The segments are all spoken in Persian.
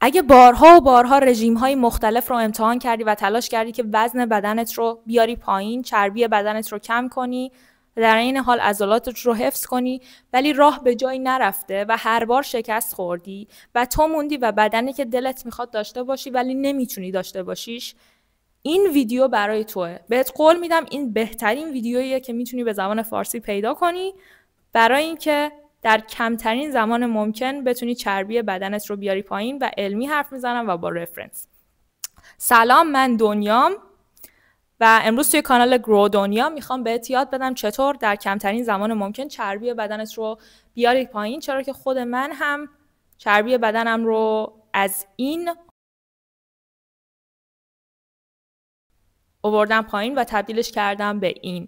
اگه بارها و بارها رژیم‌های مختلف رو امتحان کردی و تلاش کردی که وزن بدنت رو بیاری پایین، چربی بدنت رو کم کنی، در این حال عضلاتت رو حفظ کنی، ولی راه به جایی نرفته و هر بار شکست خوردی و تو موندی و بدنی که دلت میخواد داشته باشی ولی نمیتونی داشته باشیش، این ویدیو برای توه. بهت قول میدم این بهترین ویدیوییه که میتونی به زبان فارسی پیدا کنی برای اینکه در کمترین زمان ممکن بتونی چربی بدنت رو بیاری پایین و علمی حرف میزنم و با رفرنس. سلام، من دنیام و امروز توی کانال گرو دنیا میخوام بهت یاد بدم چطور در کمترین زمان ممکن چربی بدنت رو بیاری پایین، چرا که خود من هم چربی بدنم رو از این آوردم پایین و تبدیلش کردم به این.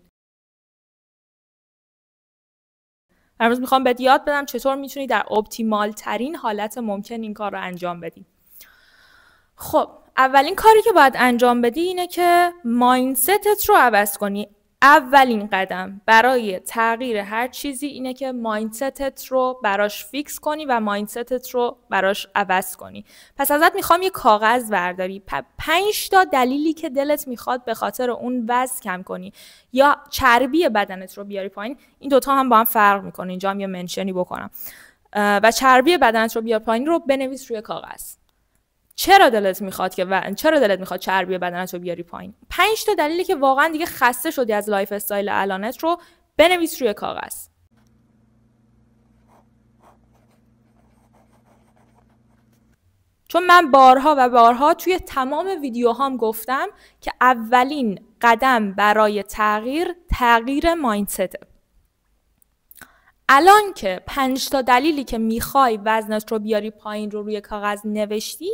امروز میخوام بهت یاد بدم چطور میتونی در اپتیمال ترین حالت ممکن این کار رو انجام بدی. خب اولین کاری که باید انجام بدی اینه که مایندستت رو عوض کنی. اولین قدم برای تغییر هر چیزی اینه که مایندستت رو براش فیکس کنی و مایندستت رو براش عوض کنی. پس ازت میخوام یه کاغذ برداری، 5 تا دلیلی که دلت میخواد به خاطر اون وزن کم کنی یا چربی بدنت رو بیاری پایین. این دوتا هم با هم فرق میکنه، اینجا هم یه منشنی بکنم. و چربی بدنت رو بیار پایین رو بنویس روی کاغذ. چرا دلت میخواد چربی بدنت رو بیاری پایین؟ 5 تا دلیلی که واقعا دیگه خسته شدی از لایف استایل الانت رو بنویس روی کاغذ. چون من بارها و بارها توی تمام ویدیوهام گفتم که اولین قدم برای تغییر مایندسته. الان که 5 تا دلیلی که میخوای وزنت رو بیاری پایین رو روی کاغذ نوشتی،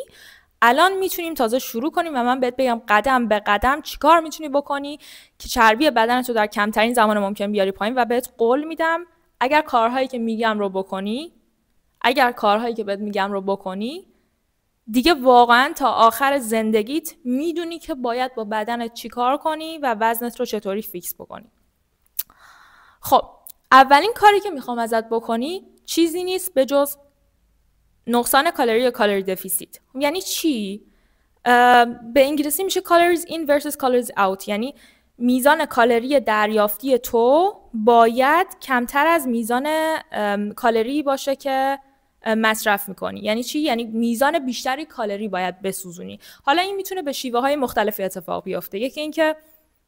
الان میتونیم تازه شروع کنیم و من بهت بگم قدم به قدم چیکار میتونی بکنی که چربی بدنت رو در کمترین زمان ممکن بیاری پایین. و بهت قول میدم اگر کارهایی که بهت میگم رو بکنی، دیگه واقعا تا آخر زندگیت میدونی که باید با بدنت چیکار کنی و وزنت رو چطوری فیکس بکنی. خب اولین کاری که میخوام ازت بکنی چیزی نیست به جز نقصان کالری یا کالری دفیسیت. یعنی چی؟ به انگلیسی میشه calories in versus calories out. یعنی میزان کالری دریافتی تو باید کمتر از میزان کالری باشه که مصرف میکنی. یعنی چی؟ یعنی میزان بیشتری کالری باید بسوزونی. حالا این میتونه به شیوه های مختلف اتفاق بیفته. یکی اینکه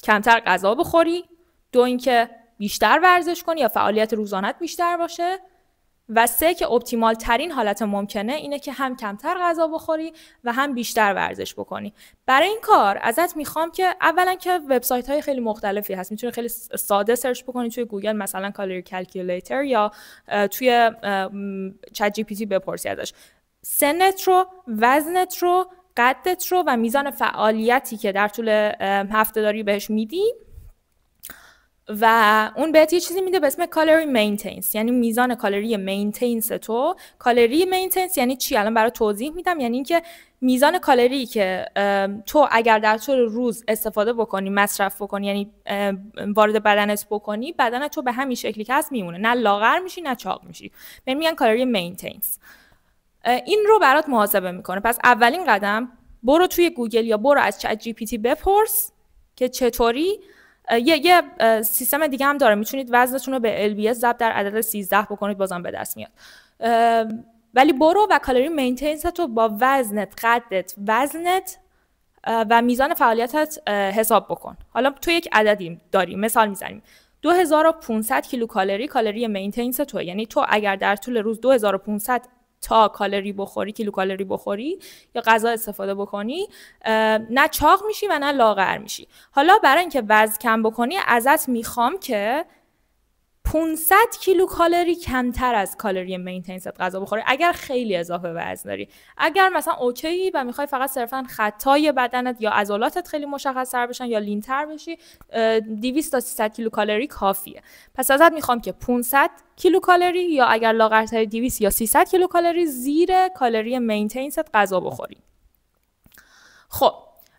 کمتر غذا بخوری، 2 اینکه بیشتر ورزش کنی یا فعالیت روزانت بیشتر باشه، و 3 که اپتیمال ترین حالت ممکنه اینه که هم کمتر غذا بخوری و هم بیشتر ورزش بکنی. برای این کار ازت میخوام که اولا که وبسایت های خیلی مختلفی هست، میتونی خیلی ساده سرچ بکنی توی گوگل، مثلا کالری کلکیولیتر، یا توی چت جی پی تی بپرسی ازش سنت رو، وزنت رو، قدت رو و میزان فعالیتی که در طول هفته داری بهش میدی و اون بهت یه چیزی میده به اسم کالری مینتینس، یعنی میزان کالری مینتینس تو. کالری مینتینس یعنی چی؟ الان برای توضیح میدم. یعنی اینکه میزان کالری که تو اگر در طول روز استفاده بکنی، مصرف بکنی، یعنی وارد بدنت بکنی، بدنت تو به همین شکلی که هست میمونه، نه لاغر میشی نه چاق میشی. بهش میگن کالری مینتینس. این رو برات محاسبه میکنه. پس اولین قدم برو توی گوگل یا برو از چت جی پی تی بپرس که چطوری. یه سیستم دیگه هم داره، میتونید وزنتون رو به LBS ضرب در عدد 13 بکنید، بازم به دست میاد. ولی برو و کالری مینتینس رو با وزنت، قدت، وزنت و میزان فعالیتت حساب بکن. حالا تو یک عددی داری، مثال میزنیم 2500 کیلوکالری مینتینس تو. یعنی تو اگر در طول روز 2500 تا کیلوکالری بخوری یا غذا استفاده بکنی، نه چاق میشی و نه لاغر میشی. حالا برای اینکه وزن کم بکنی ازت میخوام که 500 کیلوکالری کمتر از کالری مینتینست غذا بخوری اگر خیلی اضافه وزن داری. اگر مثلا اوکی و میخوای فقط صرفا خطای بدنت یا عضلاتت خیلی مشخص‌تر بشن یا لین‌تر بشی، 200 تا 300 کیلوکالری کافیه. پس ازت میخوام که 500 کیلوکالری یا اگر لاغرتر 200 یا 300 کیلوکالری زیر کالری مینتینست غذا بخوری. خب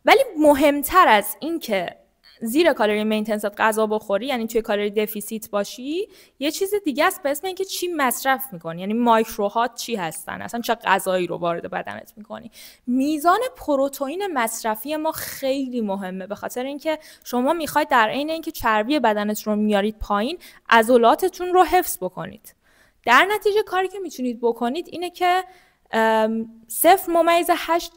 ولی مهمتر از این که زیر کالری مینتینس غذا بخوری، یعنی توی کالری دفیسیت باشی، یه چیز دیگه است به اسم اینکه چی مصرف میکنی، یعنی مایکروهات چی هستن، اصلا چه غذایی رو وارد بدنت میکنی. میزان پروتئین مصرفی ما خیلی مهمه، به خاطر اینکه شما میخواید در عین اینکه چربی بدنت رو میارید پایین، عضلاتتون رو حفظ بکنید. در نتیجه کاری که میتونید بکنید اینه که 0.8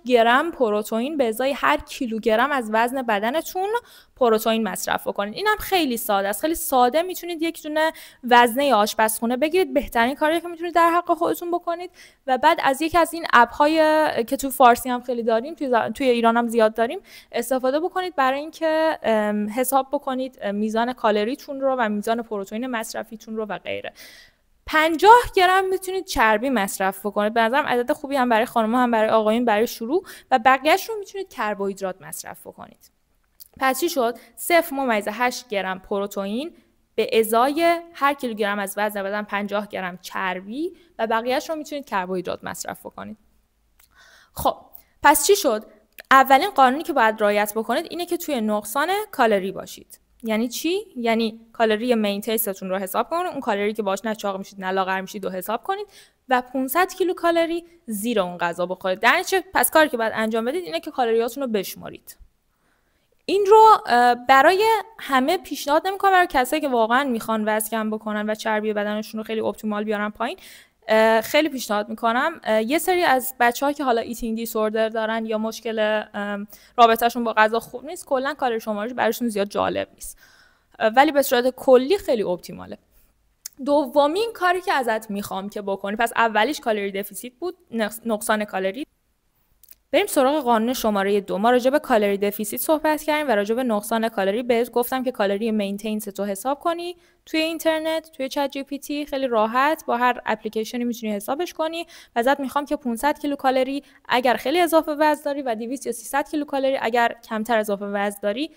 گرم پروتئین به ازای هر کیلوگرم از وزن بدنتون پروتئین مصرف بکنید. اینم خیلی ساده است، خیلی ساده میتونید یک دونه وزنه آشپزخونه بگیرید، بهترین کاری که میتونید در حق خودتون بکنید، و بعد از یکی از این اپ‌های که تو فارسی هم خیلی داریم، توی ایران هم زیاد داریم، استفاده بکنید برای اینکه حساب بکنید میزان کالریتون رو و میزان پروتئین مصرفیتون رو و غیره. 50 گرم میتونید چربی مصرف بکنید، به نظرم عدد خوبی هم برای خانم‌ها هم برای آقایون برای شروع، و بقیه‌اش رو میتونید کربوهیدرات مصرف بکنید. پس چی شد؟ 0.8 گرم پروتئین به ازای هر کیلوگرم از وزن بدن 50 گرم چربی، و بقیه‌اش رو میتونید کربوهیدرات مصرف بکنید. خب پس چی شد؟ اولین قانونی که باید رعایت بکنید اینه که توی نقصان کالری باشید. یعنی چی؟ یعنی کالری مینتینستون رو حساب کنید، اون کالری که باهاش نه چاق میشید نه لاغر میشید رو حساب کنید، و 500 کیلو کالری زیر اون غذا بخورید. در نتیجه پس کاری که باید انجام بدید اینه که کالریاتون رو بشمارید. این رو برای همه پیشنهاد نمی‌کنم، برای کسایی که واقعا میخوان وزن کم بکنن و چربی بدنشون رو خیلی اپتیمال بیارن پایین، خیلی پیشنهاد میکنم. یه سری از بچه‌ها که حالا ایتینگ دیسوردر دارن یا مشکل رابطه‌شون با غذا خوب نیست، کلا کالری شمارش براشون زیاد جالب نیست، ولی به صورت کلی خیلی اپتیماله. دومین کاری که ازت میخوام که بکنی، پس اولیش کالری دفیسیت بود، نقصان کالری. بریم سراغ قانون شماره 2. ما راجع به کالری دفیسیت صحبت کردیم و راجع به نقصان کالری بهت گفتم که کالری مینتینس تو حساب کنی توی اینترنت، توی چت جی پی تی، خیلی راحت با هر اپلیکیشنی میتونی حسابش کنی. و ازت میخوام که 500 کیلو کالری اگر خیلی اضافه وزن داری و 200 یا 300 کیلو کالری اگر کمتر اضافه وزن داری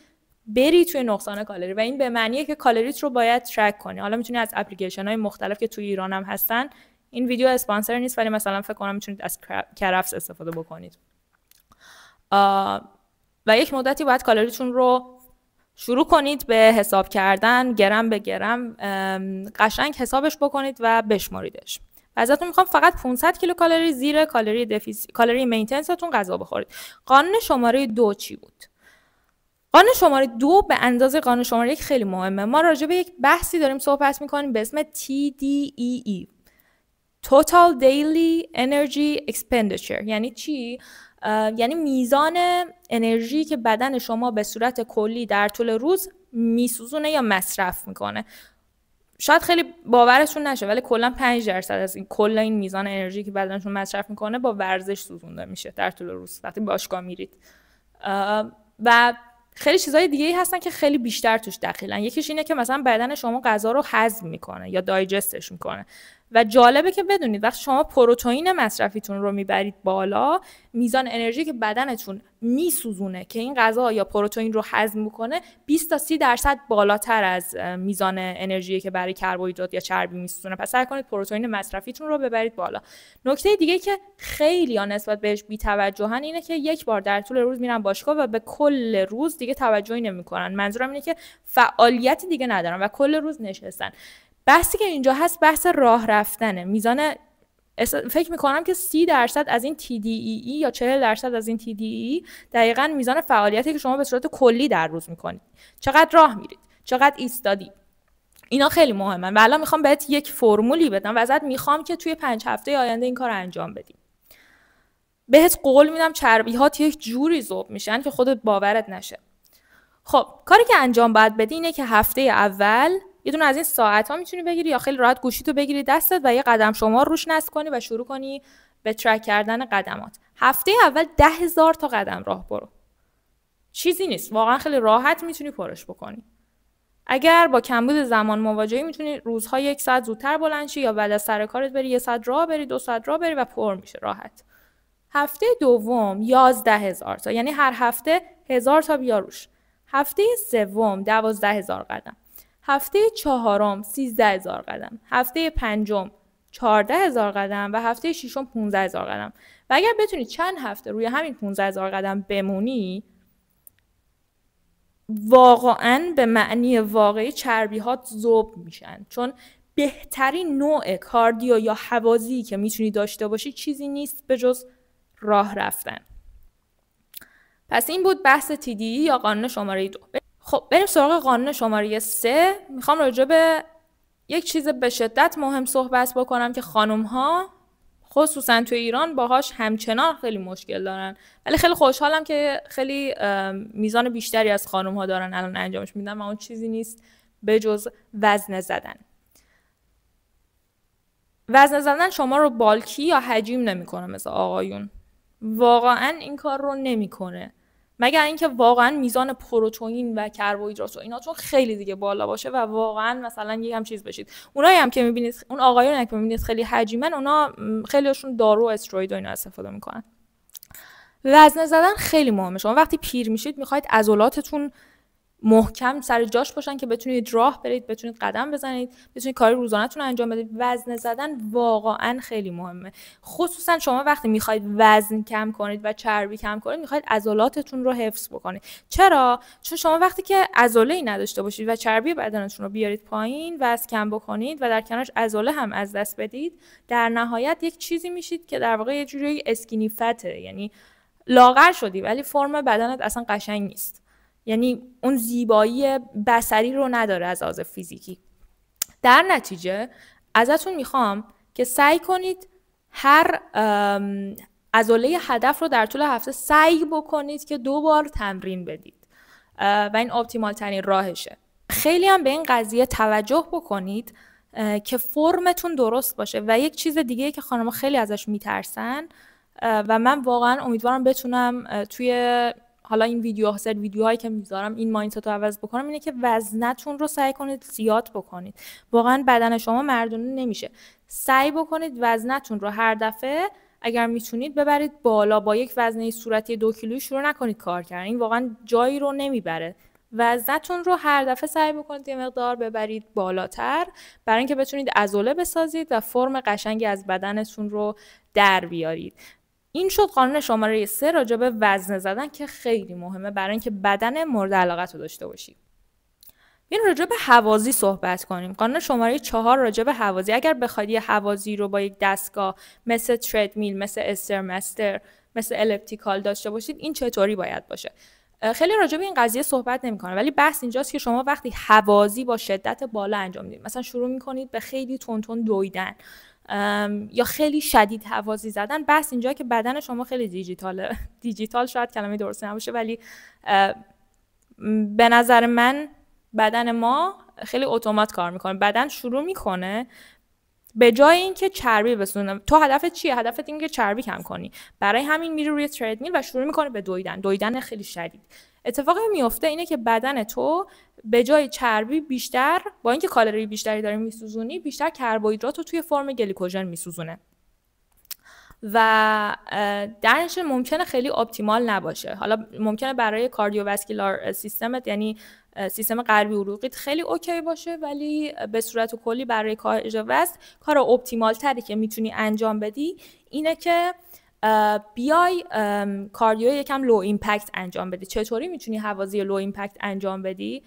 بری توی نقصان کالری، و این به معنیه که کالریت رو باید ترک کنی. حالا میتونی از اپلیکیشن‌های مختلف که توی ایران هم هستن، این ویدیو اسپانسر نیست ولی مثلا فکر کنم میتونید از کرفس استفاده بکنید. و یک مدتی باید کالریتون رو شروع کنید به حساب کردن گرم به گرم، قشنگ حسابش بکنید و بشماریدش. و ازتون میخوام فقط 500 کیلو کالری زیر کالری مینتینستون غذا بخورید. قانون شماره 2 چی بود؟ قانون شماره 2 به اندازه قانون شماره 1 خیلی مهمه. ما راجع به یک بحثی داریم صحبت میکنیم به اسم TDEE Total Daily Energy Expenditure. یعنی چی؟ یعنی میزان انرژی که بدن شما به صورت کلی در طول روز میسوزونه یا مصرف میکنه. شاید خیلی باورتون نشه ولی کلا 5% از این کل این میزان انرژی که بدنتون مصرف میکنه با ورزش سوزونده میشه در طول روز وقتی باشگاه میرید. و خیلی چیزای دیگه ای هستن که خیلی بیشتر توش دخیلن. یکیش اینه که مثلا بدن شما غذا رو هضم میکنه یا دایجستش میکنه. و جالبه که بدونید وقتی شما پروتئین مصرفیتون رو میبرید بالا، میزان انرژی که بدنتون میسوزونه که این غذا یا پروتئین رو هضم میکنه 20 تا 30% بالاتر از میزان انرژی که برای کربوهیدرات یا چربی میسوزونه. پس سعی کنید پروتئین مصرفیتون رو ببرید بالا. نکته دیگه که خیلی ها نسبت بهش بی‌توجهن اینه که یک بار در طول روز میرن باشگاه و به کل روز دیگه توجهی نمیکنن. منظورم اینه که فعالیتی دیگه ندارن و کل روز نشستن. بحثی که اینجا هست بحث راه رفتنه. میزان فکر میکنم که 30% از این TDEE یا 40% از این TDEE دقیقاً میزان فعالیتی که شما به صورت کلی در روز میکنید. چقدر راه میرید، چقدر ایستادید، اینا خیلی مهمه. و الان میخوام بهت یک فرمولی بدم و ازت میخوام که توی 5 هفته آینده این کار انجام بدی. بهت قول میدم چربی‌هات یک جوری ذوب میشن که خودت باورت نشه. خب کاری که انجام باید بدی اینه که هفته اول یه دونه از این ساعت‌ها میتونی بگیری یا خیلی راحت گوشیتو بگیری دستت و یه قدم شمار روش نصب کنی و شروع کنی به ترک کردن قدمات. هفته اول 10,000 تا قدم راه برو. چیزی نیست، واقعا خیلی راحت میتونی پرش بکنی. اگر با کمبود زمان مواجهی میتونی روزها 1 ساعت زودتر بلند شی یا بعد از سر کارت بری 1 ساعت راه بری 2 ساعت راه بری و پر میشه راحت. هفته دوم 11,000 تا، یعنی هر هفته 1000 تا بیا روش. هفته سوم 12,000 قدم. هفته چهارم 13,000 قدم. هفته پنجم 14,000 قدم و هفته ششم 15,000 قدم. و اگر بتونی چند هفته روی همین 15,000 قدم بمونی واقعا به معنی واقعی چربی‌هات ذوب میشن، چون بهترین نوع کاردیو یا هوازی که میتونی داشته باشی چیزی نیست به جز راه رفتن. پس این بود بحث TDE یا قانون شماره 2. خب بریم سراغ قانون شماره 3. میخوام راجع به یک چیز به شدت مهم صحبت بکنم که خانم‌ها خصوصا تو ایران باهاش همچنان خیلی مشکل دارن، ولی خیلی خوشحالم که خیلی میزان بیشتری از خانم‌ها دارن الان انجامش میدن و اون چیزی نیست به جز وزنه زدن. وزنه زدن شما رو بالکی یا حجیم نمیکنه مثل آقایون، واقعا این کار رو نمیکنه، مگر اینکه واقعا میزان پروتئین و کربوهیدرات و ایناتون خیلی دیگه بالا باشه و واقعا مثلا یکم چیز بشید. اونایی هم که میبینید، اون آقایونی که میبینید خیلی حجیمن، اونا خیلیشون دارو و استروید و اینا استفاده میکنن. وزنه زدن خیلی مهمه. شما وقتی پیر میشید میخواید عضلاتتون محکم سر جاش باشن که بتونید راه برید، بتونید قدم بزنید، بتونید کار روزانه‌تون رو انجام بدید. وزنه زدن واقعا خیلی مهمه، خصوصا شما وقتی میخواید وزن کم کنید و چربی کم کنید، میخواید عضلاتتون رو حفظ بکنید. چرا؟ چون شما وقتی که عضله‌ای نداشته باشید و چربی بدنتون رو بیارید پایین، وزن کم بکنید و در کنارش عضله هم از دست بدید، در نهایت یک چیزی میشید که در واقع یه جوری اسکینی فته، یعنی لاغر شدی ولی فرم بدنت اصلا قشنگ نیست، یعنی اون زیبایی بصری رو نداره از لحاظ فیزیکی. در نتیجه ازتون میخوام که سعی کنید هر عضله هدف رو در طول هفته سعی بکنید که 2 بار تمرین بدید و این اپتیمال ترین راهشه. خیلی هم به این قضیه توجه بکنید که فرمتون درست باشه. و یک چیز دیگه که خانم‌ها خیلی ازش میترسن و من واقعا امیدوارم بتونم توی حالا این ویدیوهایی که میذارم این مایندست رو عوض بکنم، اینه که وزنتون رو سعی کنید زیاد بکنید. واقعا بدن شما مردونه نمیشه. سعی بکنید وزنتون رو هر دفعه اگر میتونید ببرید بالا. با یک وزنه صورتی 2 کیلویی شروع نکنید کار کردن، این واقعا جایی رو نمیبره. وزنتون رو هر دفعه سعی بکنید یه مقدار ببرید بالاتر، برای اینکه بتونید عضله بسازید و فرم قشنگی از بدنتون رو در بیارید. این شد قانون شماره 3 راجع به وزنه زدن که خیلی مهمه برای اینکه بدن مورد علاقت رو داشته باشی. بیاین راجع به هوازی صحبت کنیم. قانون شماره 4 راجع به هوازی. اگر بخواید یه هوازی رو با یک دستگاه مثل تردمیل، مثل استرمستر، مثل الیپتیکال داشته باشید، این چطوری باید باشه؟ خیلی راجع به این قضیه صحبت نمی‌کنه، ولی بحث اینجاست که شما وقتی هوازی با شدت بالا انجام میدید، مثلا شروع می‌کنید به خیلی تون دویدن یا خیلی شدید هوازی زدن، بحث اینجا که بدن شما خیلی دیجیتاله. دیجیتال شاید کلمه درستی نباشه، ولی به نظر من بدن ما خیلی اتومات کار میکنه. بدن شروع میکنه به جای اینکه چربی بسونه. تو هدفت چیه؟ هدفت اینه که چربی کم کنی، برای همین میری روی تردمیل و شروع میکنه به دویدن خیلی شدید. اتفاقی میفته اینه که بدن تو به جای چربی بیشتر، با اینکه کالری بیشتری داری میسوزونی، بیشتر کربوهیدرات رو توی فرم گلیکوژن میسوزونه و در نتیجه ممکنه خیلی اپتیمال نباشه. حالا ممکنه برای کاردیوواسکولار سیستمت، یعنی سیستم قلبی عروقیت، خیلی اوکی باشه، ولی به صورت کلی برای کاهش وزن کار اپتیمال تری که میتونی انجام بدی اینه که بیای کاردیو یکم لو ایمپکت انجام بدی. چطوری میتونی هوازی لو ایمپکت انجام بدی؟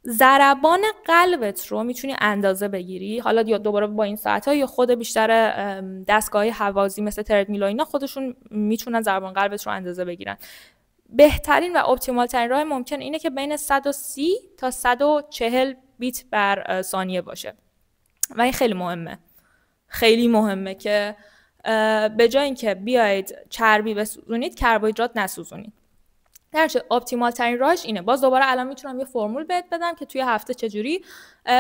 ضربان قلبت رو میتونی اندازه بگیری. حالا یا دوباره با این ساعت‌ها یا خود بیشتر دستگاه هوازی مثل تردمیل و اینا خودشون میتونن ضربان قلبت رو اندازه بگیرن. بهترین و اپتیمال ترین راه ممکن اینه که بین 130 تا 140 بیت بر ثانیه باشه و این خیلی مهمه. خیلی مهمه که به جای اینکه بیاید چربی بسوزونید، کربوهیدرات نسوزونید. درچه اپتیمال ترین راهش اینه. باز دوباره الان میتونم یه فرمول بهت بدم که توی هفته چجوری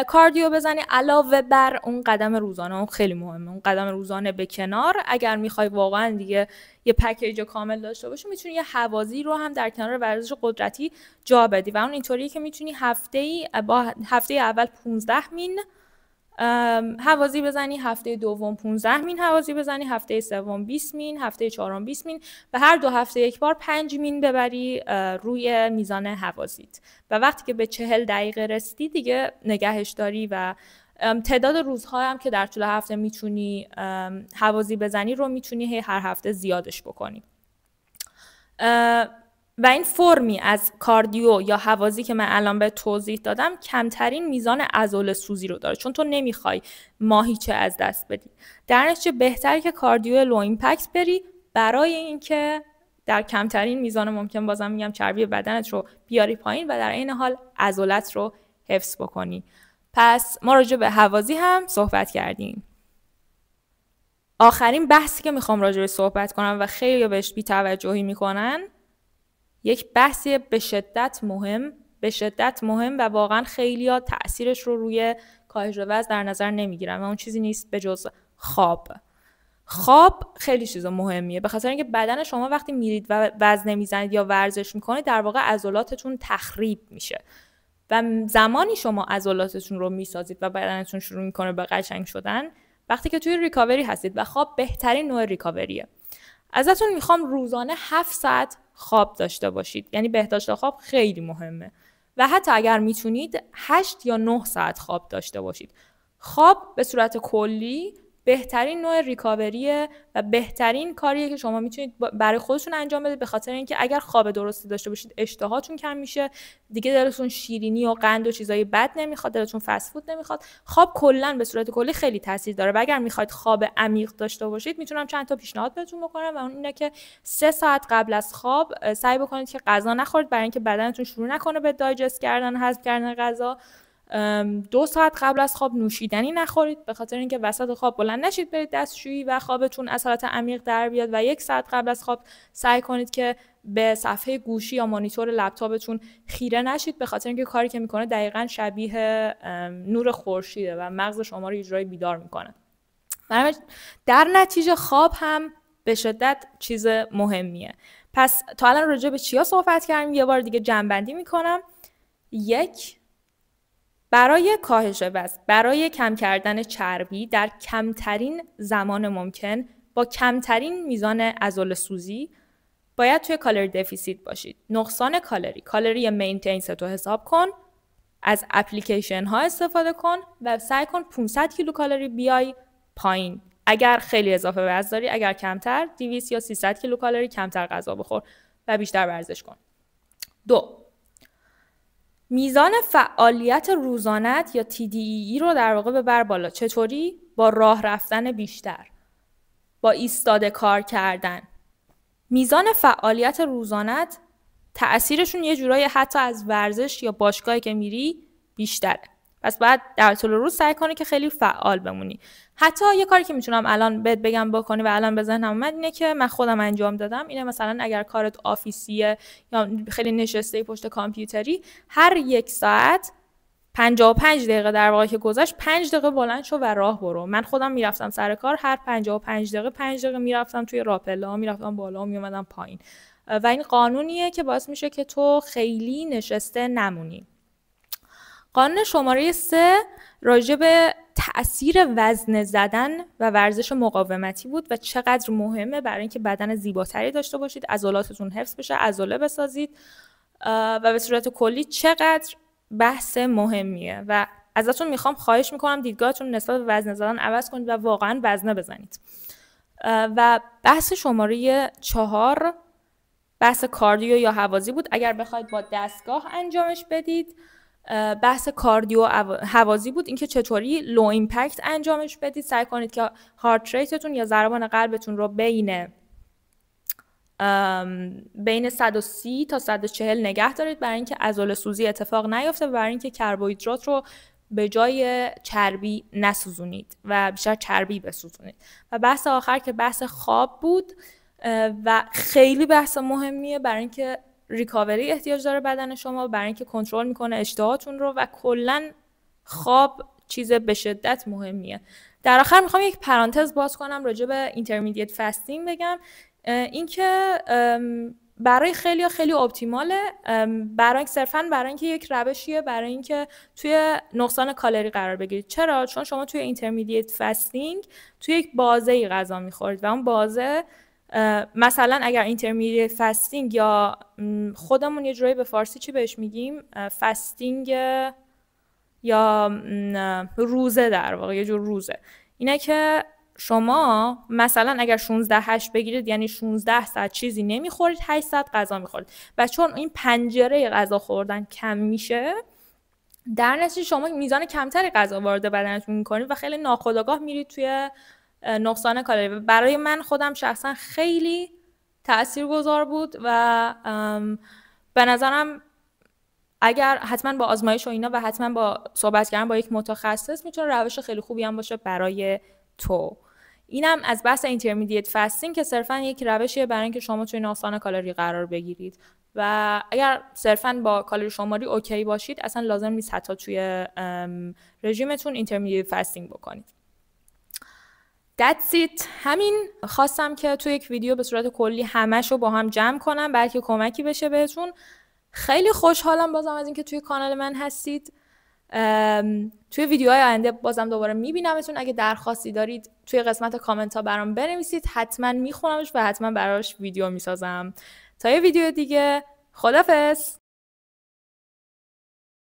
کاردیو بزنی علاوه بر اون قدم روزانه. اون خیلی مهمه. اون قدم روزانه به کنار، اگر میخوای واقعا دیگه یه پکیج کامل داشته باشی، میتونی یه هوازی رو هم در کنار ورزش قدرتی جا بدی و اون اینطوریه که میتونی هفته اول 15 مین هوازی بزنی، هفته دوم 15 مین هوازی بزنی، هفته سوم 20 مین، هفته چهارم 20 مین و هر 2 هفته یک بار 5 مین ببری روی میزان هوازیت. و وقتی که به 40 دقیقه رسیدی دیگه نگهش داری و تعداد روزها هم که در طول هفته میتونی هوازی بزنی رو میتونی هر هفته زیادش بکنی. و این فرمی از کاردیو یا هوازی که من الان به توضیح دادم کمترین میزان عضله سوزی رو داره، چون تو نمیخوای ماهیچه از دست بدی. در نتیجه بهتره که کاردیو لو ایمپکت بری برای اینکه در کمترین میزان ممکن، بازم میگم، چربی بدنت رو بیاری پایین و در این حال عضلات رو حفظ بکنی. پس ما راجع به هوازی هم صحبت کردیم. آخرین بحثی که میخوام راجع به صحبت کنم و خیلی بهش بی‌توجهی میکنن، یک بحثی به شدت مهم و واقعا خیلی‌ها تأثیرش رو روی کاهش وزن در نظر نمیگیرن و اون چیزی نیست به جز خواب. خواب خیلی چیز مهمیه، به خاطر اینکه بدن شما وقتی میرید و وزن میزنید یا ورزش میکنید در واقع عضلاتتون تخریب میشه و زمانی شما عضلاتتون رو میسازید و بدنتون شروع میکنه به قشنگ شدن وقتی که توی ریکاوری هستید و خواب بهترین نوع ریکاوریه. ازتون میخوام روزانه 7 ساعت خواب داشته باشید، یعنی بهداشت خواب خیلی مهمه و حتی اگر میتونید 8 یا 9 ساعت خواب داشته باشید. خواب به صورت کلی بهترین نوع ریکاوریه و بهترین کاریه که شما میتونید برای خودتون انجام بدید، به خاطر اینکه اگر خواب درستی داشته باشید اشتهاتون کم میشه، دیگه دلتون شیرینی و قند و چیزای بد نمیخواد، دلتون فست فود نمیخواد. خواب کلا به صورت کلی خیلی تاثیر داره و اگر میخواید خواب عمیق داشته باشید میتونم چند تا پیشنهاد بهتون بکنم و اون اینه که 3 ساعت قبل از خواب سعی بکنید که غذا نخورید برای اینکه بدنتون شروع نکنه به دایجست کردن، هضم کردن غذا. 2 ساعت قبل از خواب نوشیدنی نخورید، به خاطر اینکه وسط خواب بلند نشید برید دستشویی و خوابتون از حالت عمیق در بیاد و 1 ساعت قبل از خواب سعی کنید که به صفحه گوشی یا مانیتور لپتاپتون خیره نشید، به خاطر اینکه کاری که میکنه دقیقاً شبیه نور خورشیده و مغز شما رو یه جورایی بیدار میکنه. در نتیجه خواب هم به شدت چیز مهمیه. پس تا الان راجع به چیا صحبت کردیم؟ یه بار دیگه جمع‌بندی میکنم. 1، برای کاهش وزن، برای کم کردن چربی در کمترین زمان ممکن با کمترین میزان عضله سوزی باید توی کالری دفیسیت باشید. نقصان کالری مینتینس تو حساب کن، از اپلیکیشن ها استفاده کن و سعی کن 500 کیلوکالری بیای پایین. اگر خیلی اضافه وزن داری، اگر کمتر 200 یا 300 کیلوکالری کمتر غذا بخور و بیشتر ورزش کن. 2، میزان فعالیت روزانت یا TDEE رو در واقع ببر بالا. چطوری؟ با راه رفتن بیشتر، با ایستاده کار کردن. میزان فعالیت روزانت تأثیرشون یه جورایی حتی از ورزش یا باشگاهی که میری بیشتره. پس باید در طول روز سعی کنی که خیلی فعال بمونی. حتی یه کاری که میتونم الان بهت بگم بکنی و الان به ذهنم اومد اینه که من خودم انجام دادم. اینه مثلا اگر کارت آفیسیه یا خیلی نشسته پشت کامپیوتری، هر 1 ساعت 55 دقیقه در واقع که گذشت 5 دقیقه بلند شو و راه برو. من خودم میرفتم سر کار، هر 55 دقیقه 5 دقیقه میرفتم توی راپلا، میرفتم بالا و میومدم پایین و این قانونیه که باعث میشه که تو خیلی نشسته نمونی. قانون شماره 3 راجع به تأثیر وزن زدن و ورزش مقاومتی بود و چقدر مهمه برای اینکه بدن زیباتری داشته باشید، عضلاتتون حفظ بشه، عضله بسازید و به صورت کلی چقدر بحث مهمیه و ازتون میخوام، خواهش میکنم دیدگاهتون نسبت به وزن زدن عوض کنید و واقعا وزنه بزنید. و بحث شماره 4 بحث کاردیو یا هوازی بود. اگر بخواید با دستگاه انجامش بدید، بحث کاردیو هوازی بود، اینکه چطوری لو ایمپکت انجامش بدید. سعی کنید که هارت ریتتون یا ضربان قلبتون رو بین 130 تا 140 نگه دارید برای اینکه عضله سوزی اتفاق نیفته و برای اینکه کربوهیدرات رو به جای چربی نسوزونید و بیشتر چربی بسوزونید. و بحث آخر که بحث خواب بود و خیلی بحث مهمیه برای اینکه ریکاوری احتیاج داره بدن شما، برای اینکه کنترل میکنه اشتهاتون رو و کلا خواب چیز به شدت مهمیه. در آخر میخوام یک پرانتز باز کنم راجع به اینترمدیت فاستینگ بگم. اینکه برای خیلی اپتیماله، صرفاً برای اینکه یک روشیه برای اینکه توی نقصان کالری قرار بگیرید. چرا؟ چون شما توی اینترمدیت فاستینگ توی یک بازه‌ای غذا میخورید و اون بازه مثلا اگر اینترمدیت فاستینگ یا خودمون یه جوری به فارسی چی بهش میگیم، فاستینگ یا روزه، در واقع یه جور روزه، اینه که شما مثلا اگر 16-8 بگیرید یعنی 16 ساعت چیزی نمیخورید، 8 ساعت غذا میخورید و چون این پنجره غذا خوردن کم میشه، در نتیجه شما میزان کمتری غذا وارد بدنتون میکنید و خیلی ناخودآگاه میرید توی نقصان کالری. برای من خودم شخصا خیلی تاثیرگذار بود و به نظرم اگر حتما با آزمایش و اینا و حتما با صحبت کردن با یک متخصص میتونه روش خیلی خوبی هم باشه برای تو. اینم از بحث اینترمدیت فاستینگ که صرفا یک روشیه برای اینکه شما توی نقصان کالری قرار بگیرید و اگر صرفا با کالری شماری اوکی باشید اصلا لازم نیست حتی توی رژیمتون اینترمدیت فاستینگ بکنید. That's it. همین خواستم که توی یک ویدیو به صورت کلی همه‌شو با هم جمع کنم بلکه کمکی بشه بهتون. خیلی خوشحالم بازم از اینکه توی کانال من هستید. توی ویدیوهای آینده بازم دوباره میبینمتون. اگه درخواستی دارید توی قسمت کامنت ها برام بنویسید، حتما میخونمش و حتما براش ویدیو میسازم. تا یه ویدیو دیگه، خدافظ.